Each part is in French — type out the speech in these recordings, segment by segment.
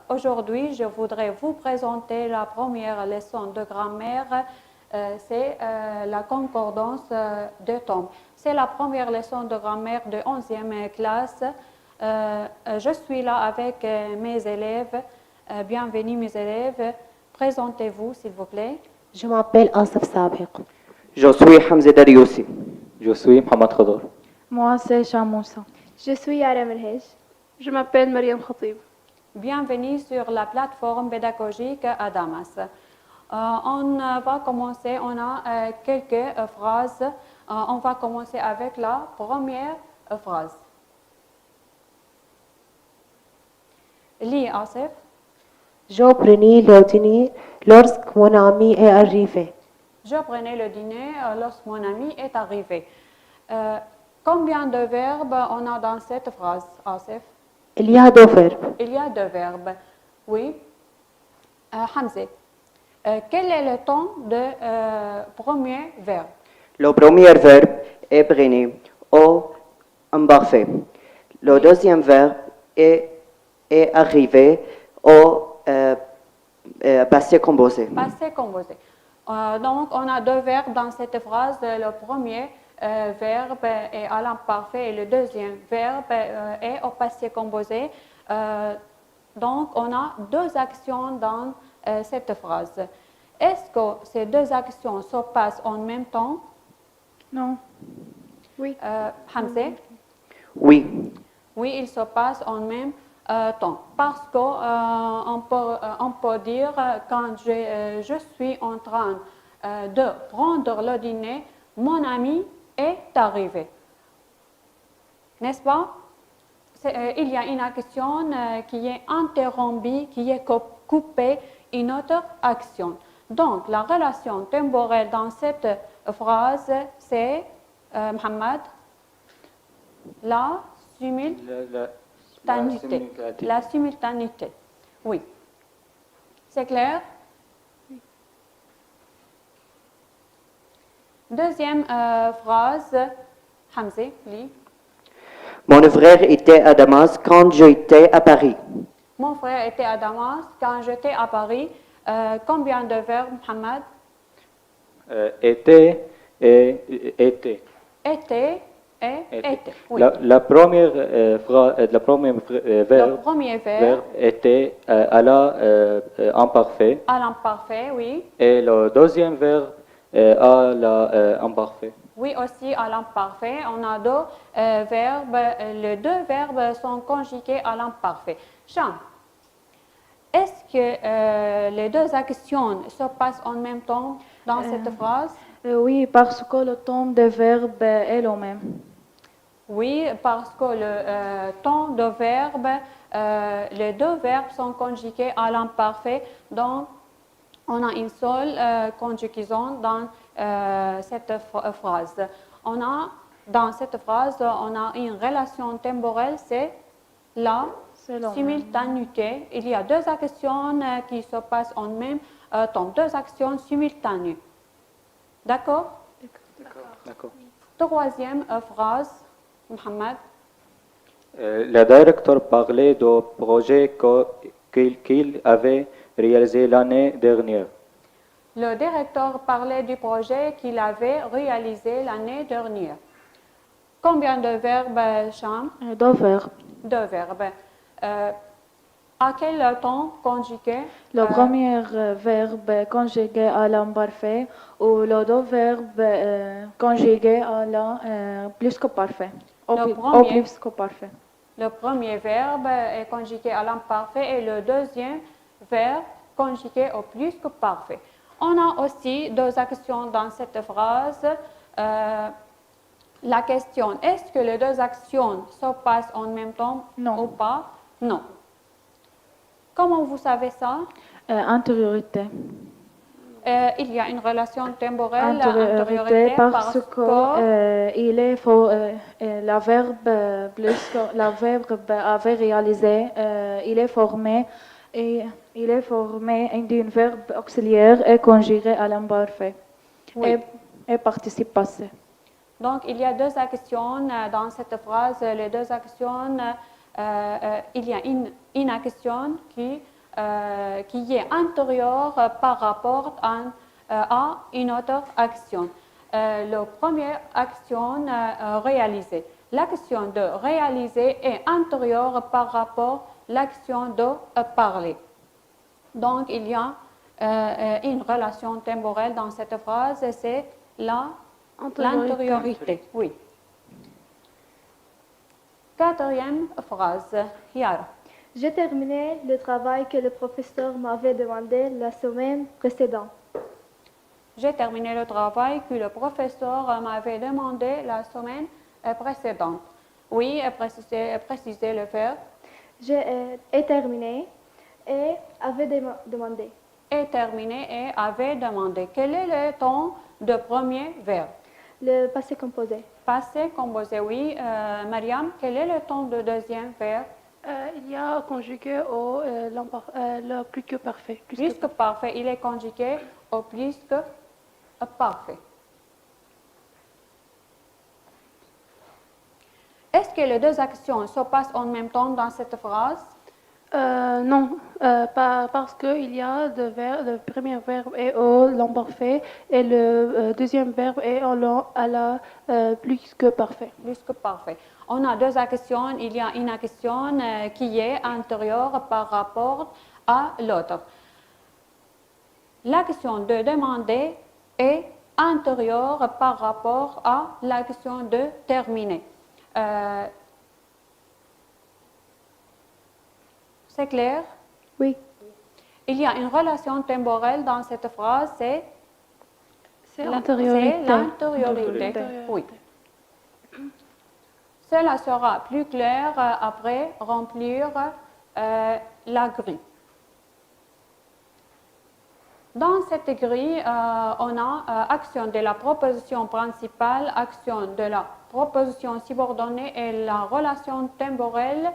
Aujourd'hui, je voudrais vous présenter la première leçon de grammaire. C'est la concordance de tombes. C'est la première leçon de grammaire de 11e classe. Je suis là avec mes élèves. Bienvenue mes élèves. Présentez-vous s'il vous plaît. Je m'appelle Asaf Sabiq. Je suis Hamza Darioussi. Je suis Mohamed Khadr. Moi, c'est Chamoussa. Je suis Yara Melhej. Je m'appelle Mariam Khatib. Bienvenue sur la plateforme pédagogique à Damas. On va commencer, on a quelques phrases. On va commencer avec la première phrase. Lis, Asif. Je prenais le dîner lorsque mon ami est arrivé. Je prenais le dîner lorsque mon ami est arrivé. Combien de verbes on a dans cette phrase, Asif? Il y a deux verbes. Il y a deux verbes. Oui. Hamza, quel est le ton de premier verbe? Le premier verbe est prenez au imparfait. Le deuxième verbe est arrivé au passé composé. Passé composé. Donc, on a deux verbes dans cette phrase. Le premier verbe est à l'imparfait et le deuxième verbe est au passé composé. Donc, on a deux actions dans cette phrase. Est-ce que ces deux actions se passent en même temps? Non. Oui. Hamza? Oui. Oui, ils se passent en même temps. Parce qu'on on peut dire quand je suis en train de prendre le dîner, mon ami est arrivé. N'est-ce pas? Il y a une action qui est interrompue, qui est coupée, une autre action. Donc, la relation temporelle dans cette phrase, c'est, Mohamed, la simultanéité. La simultanéité. Oui. C'est clair? Oui. Deuxième phrase, Hamza, lis. Mon frère était à Damas quand j'étais à Paris. Mon frère était à Damas quand j'étais à Paris. Combien de verbes, Mohamed? Était et était. Était et était. Oui. La première verbe, Le premier verbe était à l'imparfait à l'imparfait, oui. et le deuxième verbe à l'imparfait. Oui, aussi à l'imparfait. On a deux verbes. Les deux verbes sont conjugués à l'imparfait. Cham, est-ce que les deux actions se passent en même temps dans cette phrase? Oui, parce que le ton de verbe est le même. Oui, parce que le temps de verbe, les deux verbes sont conjugués à l'imparfait. Donc, on a une seule conjugaison dans cette phrase. Dans cette phrase, on a une relation temporelle, c'est la simultanéité. Il y a deux actions qui se passent en même temps, deux actions simultanées. D'accord? D'accord. Troisième phrase, Mohamed. Le directeur parlait du projet qu'il avait réalisé l'année dernière. Le directeur parlait du projet qu'il avait réalisé l'année dernière. Combien de verbes, Cham? Deux verbes. Deux verbes. À quel temps conjugué? Le premier verbe conjugué à l'imparfait ou le deux verbes conjugués à la plus que parfait. Au plus que parfait. Le premier verbe est conjugué à l'imparfait et le deuxième verbe conjugué au plus que parfait. On a aussi deux actions dans cette phrase. La question, est-ce que les deux actions se passent en même temps ou pas? Non. Comment vous savez ça? Antériorité. Il y a une relation temporelle antériorité parce que il est la verbe plus que la verbe avait réalisé, il est formé d'un verbe auxiliaire et conjugué à l'imparfait et participe passé. Donc il y a deux actions dans cette phrase. Les deux actions il y a une action qui est antérieure par rapport à une autre action. La première action réalisée. L'action de réaliser est antérieure par rapport à l'action de parler. Donc, il y a une relation temporelle dans cette phrase, c'est l'antériorité. Oui. Quatrième phrase, Yara. J'ai terminé le travail que le professeur m'avait demandé la semaine précédente. J'ai terminé le travail que le professeur m'avait demandé la semaine précédente. Oui, préciser le verbe. J'ai terminé et avait demandé. Est terminé et avait demandé. Quel est le ton de premier verbe? Le passé composé. Passé composé, oui. Mariam, quel est le ton de deuxième verbe? Il y a conjugué au le plus que parfait. Plus que parfait, il est conjugué au plus que parfait. Est-ce que les deux actions se passent en même temps dans cette phrase? Non, parce qu'il y a deux verbes. Le premier verbe est au l'imparfait et le deuxième verbe est à la plus que parfait. Plus que parfait. On a deux actions. Il y a une action qui est antérieure par rapport à l'autre. L'action de demander est antérieure par rapport à l'action de terminer. C'est clair? Oui. Il y a une relation temporelle dans cette phrase, c'est l'antériorité. l'antériorité. Oui. Cela sera plus clair après remplir la grille. Dans cette grille, on a action de la proposition principale, action de la proposition subordonnée et la relation temporelle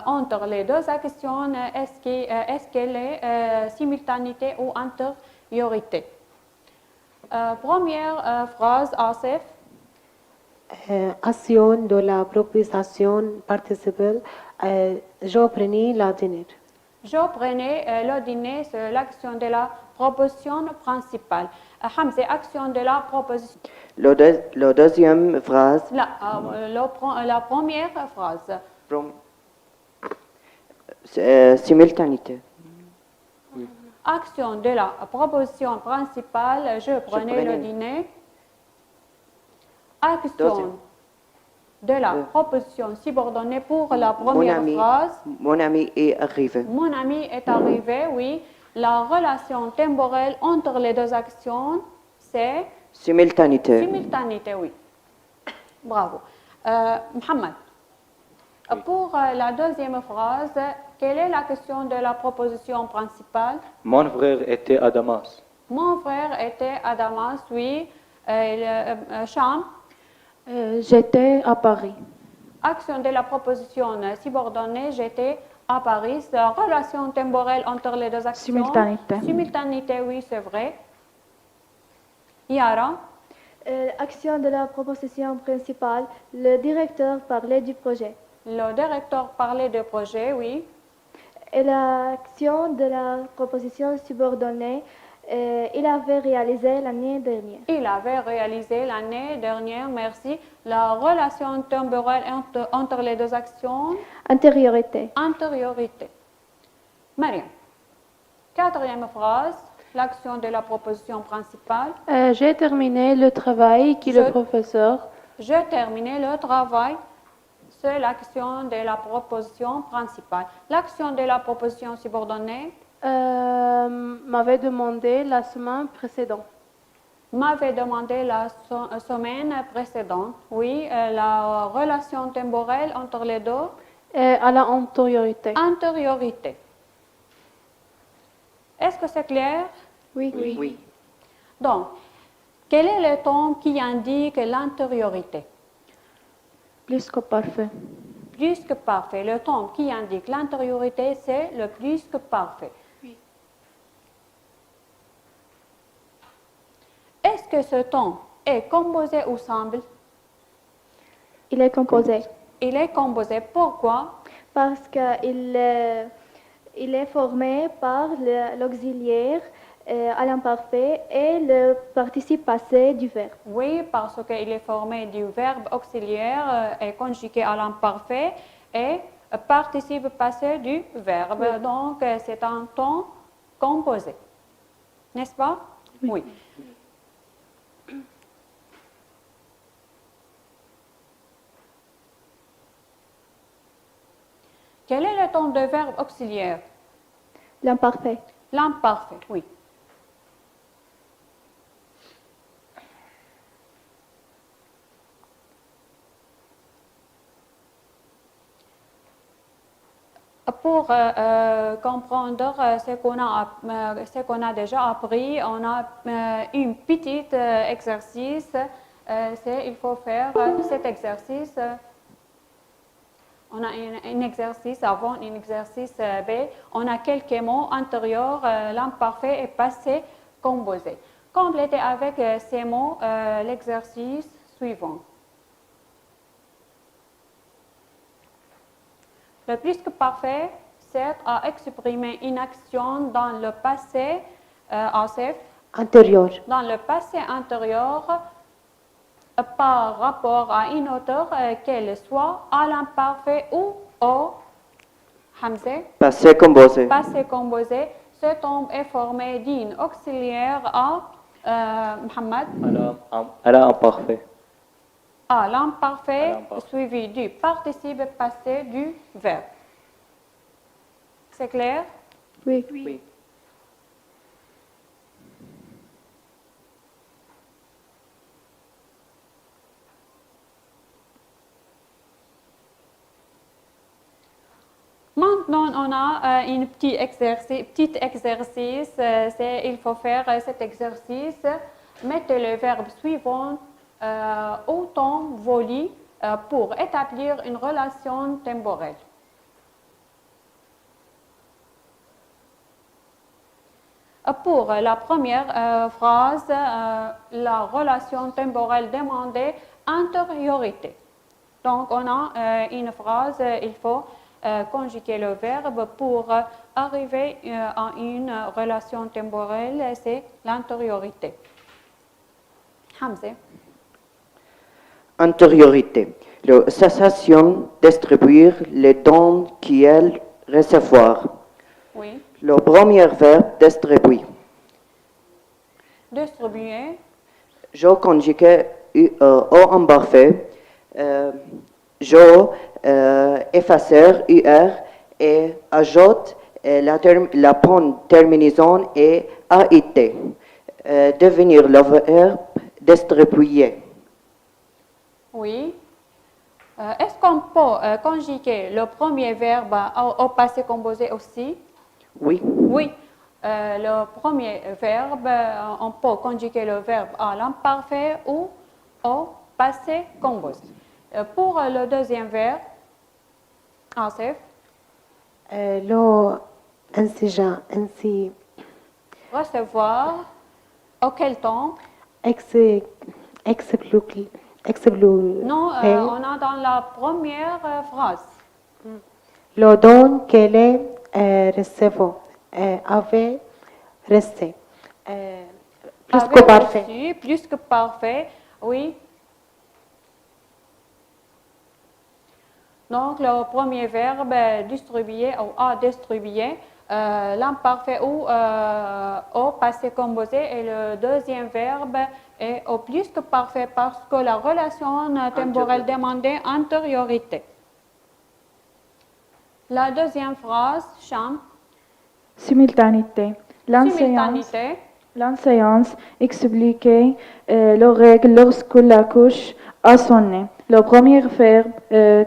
entre les deux actions. Est-ce qu'elle est simultanéité ou antériorité? Première phrase, Asif. Action de la proposition participe. Je prenais la dîner. Je prenais le dîner, c'est l'action de la proposition principale. Hamza, action de la proposition. La deuxième phrase. La première phrase. Simultanéité. Action de la proposition principale, je prenais le dîner. Action de la proposition subordonnée pour la première phrase. Mon ami est arrivé. Mon ami est arrivé, oui. La relation temporelle entre les deux actions, c'est Simultanéité. simultanéité, oui. Bravo. Mohamed, pour la deuxième phrase, quelle est la question de la proposition principale? Mon frère était à Damas. Mon frère était à Damas, oui. Cham, J'étais à Paris. action de la proposition subordonnée, j'étais à Paris. La relation temporelle entre les deux actions. Simultanéité. Simultanéité, oui, c'est vrai. Yara, Action de la proposition principale. Le directeur parlait du projet. le directeur parlait de projet, oui. Et l'action de la proposition subordonnée, il avait réalisé l'année dernière. Il avait réalisé l'année dernière, merci, la relation temporelle entre les deux actions. Antériorité. Antériorité. Mariam, quatrième phrase, l'action de la proposition principale. J'ai terminé le travail que le professeur. J'ai terminé le travail. C'est l'action de la proposition principale. L'action de la proposition subordonnée M'avait demandé la semaine précédente. m'avait demandé la semaine précédente. Oui, la relation temporelle entre les deux. À la antériorité. Antériorité. Est-ce que c'est clair? Oui. Oui. Donc, quel est le ton qui indique l'antériorité? Plus que parfait. Plus que parfait. Le ton qui indique l'antériorité, c'est le plus que parfait. Oui. Est-ce que ce ton est composé ou simple? Il est composé. Il est composé. Pourquoi? Parce qu'il il est formé par l'auxiliaire à l'imparfait et le participe passé du verbe. Oui, parce qu'il est formé du verbe auxiliaire et conjugué à l'imparfait et participe passé du verbe. Oui. Donc, c'est un temps composé. N'est-ce pas? Oui. Quel est le temps de verbe auxiliaire? L'imparfait. L'imparfait, oui. Pour comprendre ce qu'on a déjà appris, on a un petit exercice. Il faut faire cet exercice. On a un exercice avant, un exercice B. On a quelques mots antérieurs, l'imparfait et passé composé. Complétez avec ces mots l'exercice suivant. Le plus que parfait sert à exprimer une action dans le passé Antérieur. dans le passé antérieur par rapport à une autre, qu'elle soit à l'imparfait ou au Hamza, Passé composé. passé composé. Ce terme est formé d'une auxiliaire à Mohamed, à l'imparfait. à l'imparfait À l'imparfait. suivi du participe passé du verbe. C'est clair? Oui. Oui. Maintenant, on a un petit exercice. Il faut faire cet exercice. Mettez le verbe suivant au temps voulu pour établir une relation temporelle. Pour la première phrase, la relation temporelle demandée, antériorité. Donc, on a une phrase, il faut conjuguer le verbe pour arriver à une relation temporelle, c'est l'antériorité. Hamza. Antériorité. La cessation distribuer les dons qu'elle recevoir. Oui. Le premier verbe distribuer. Distribuer. Je conjugué au imparfait. Je effacer UR et ajoute la bonne terminaison et AIT. Devenir le verbe distribuer. Oui. Est-ce qu'on peut conjuguer le premier verbe au passé composé aussi? Oui. Oui. Le premier verbe, on peut conjuguer le verbe à l'imparfait ou au passé composé. Pour le deuxième verbe, Asif, Le ainsi recevoir, auquel temps? expliquer. Non, on a dans la première phrase. Le don qu'elle recevait avait resté. Plus que Avec parfait. reçu, plus que parfait, oui. Donc, le premier verbe, distribuer ou à distribuer, l'imparfait ou au passé composé, et le deuxième verbe est au plus que parfait parce que la relation temporelle demandée, antériorité. La deuxième phrase, Cham, Simultanéité. simultanéité. L'enseignante expliquait les règles lorsque la couche a sonné. Le premier verbe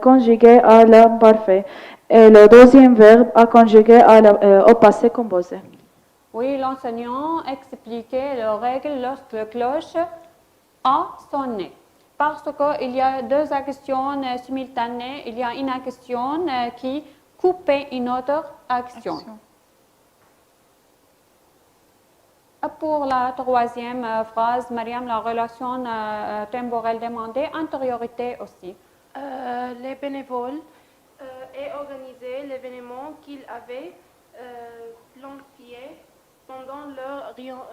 conjugué à l'imparfait et le deuxième verbe à conjugué au passé composé. Oui, l'enseignant expliquait les règles lorsque la cloche a sonné. Parce qu'il y a deux actions simultanées, il y a une action qui coupe une autre action. Pour la troisième phrase, Mariam, la relation temporelle demandée, antériorité aussi. Les bénévoles et organisé l'événement qu'ils avaient planifié pendant leur réunion.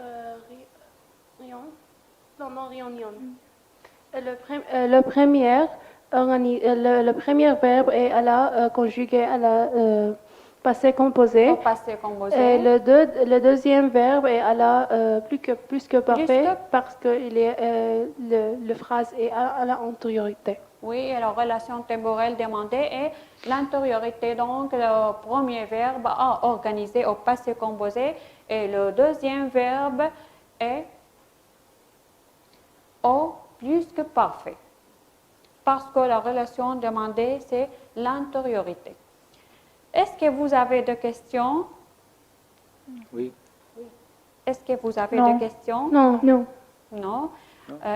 Le premier verbe est à la conjugué à la passé composé. Au passé composé. Et le deuxième verbe est à la plus que parfait parce que le phrase est à la antériorité. Oui, et la relation temporelle demandée est l'antériorité. Donc, le premier verbe a organisé au passé composé et le deuxième verbe est au plus que parfait. Parce que la relation demandée, c'est l'antériorité. Est-ce que vous avez des questions? Oui. Est-ce que vous avez Non. des questions? Non. Non. Non.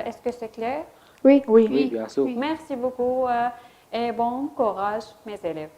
Est-ce que c'est clair? Oui. Oui. Oui, bien sûr. Merci beaucoup et bon courage, mes élèves.